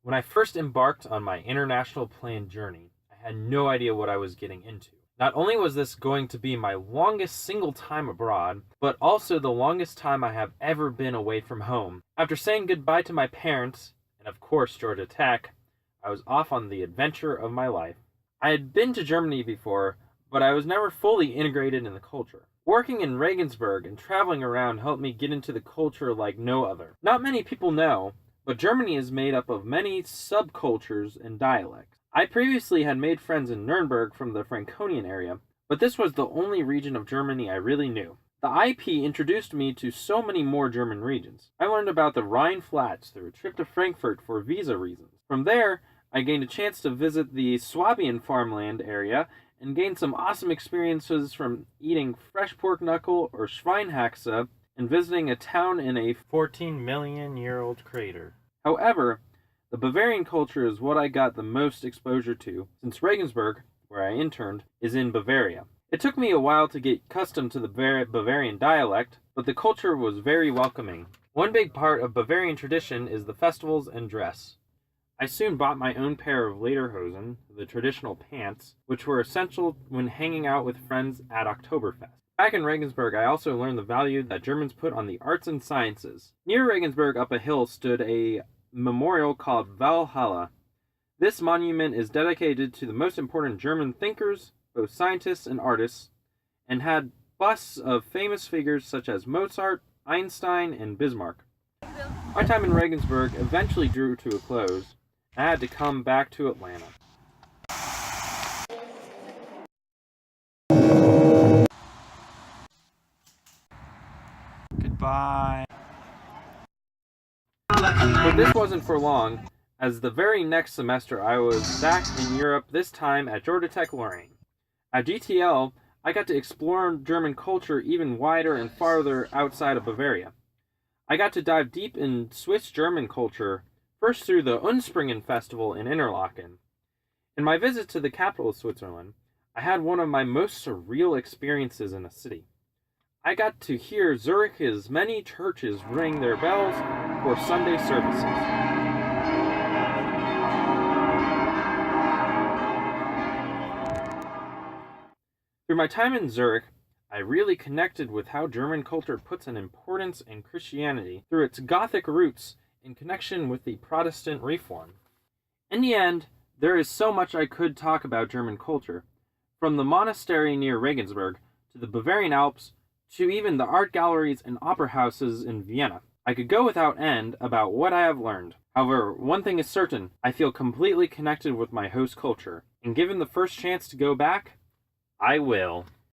When I first embarked on my international planned journey, I had no idea what I was getting into. Not only was this going to be my longest single time abroad, but also the longest time I have ever been away from home. After saying goodbye to my parents, and of course Georgia Tech, I was off on the adventure of my life. I had been to Germany before, but I was never fully integrated in the culture. Working in Regensburg and traveling around helped me get into the culture like no other. Not many people know, but Germany is made up of many subcultures and dialects. I previously had made friends in Nuremberg from the Franconian area, but this was the only region of Germany I really knew. The IP introduced me to so many more German regions. I learned about the Rhine Flats through a trip to Frankfurt for visa reasons. From there, I gained a chance to visit the Swabian farmland area and gained some awesome experiences from eating fresh pork knuckle or Schweinehaxe and visiting a town in a 14-million-year-old crater. However, the Bavarian culture is what I got the most exposure to, since Regensburg, where I interned, is in Bavaria. It took me a while to get accustomed to the Bavarian dialect, but the culture was very welcoming. One big part of Bavarian tradition is the festivals and dress. I soon bought my own pair of lederhosen, the traditional pants, which were essential when hanging out with friends at Oktoberfest. Back in Regensburg, I also learned the value that Germans put on the arts and sciences. Near Regensburg, up a hill, stood a memorial called Valhalla. This monument is dedicated to the most important German thinkers, both scientists and artists, and had busts of famous figures such as Mozart, Einstein, and Bismarck. My time in Regensburg eventually drew to a close, and I had to come back to Atlanta. Goodbye. But this wasn't for long, as the very next semester I was back in Europe, this time at Georgia Tech Lorraine. At GTL, I got to explore German culture even wider and farther outside of Bavaria. I got to dive deep in Swiss-German culture, first through the Unspringen Festival in Interlaken. In my visit to the capital of Switzerland, I had one of my most surreal experiences in a city. I got to hear Zurich's many churches ring their bells for Sunday services. Through my time in Zurich, I really connected with how German culture puts an importance in Christianity through its Gothic roots in connection with the Protestant Reform. In the end, there is so much I could talk about German culture, from the monastery near Regensburg to the Bavarian Alps to even the art galleries and opera houses in Vienna. I could go without end about what I have learned. However, one thing is certain, I feel completely connected with my host culture, and given the first chance to go back, I will.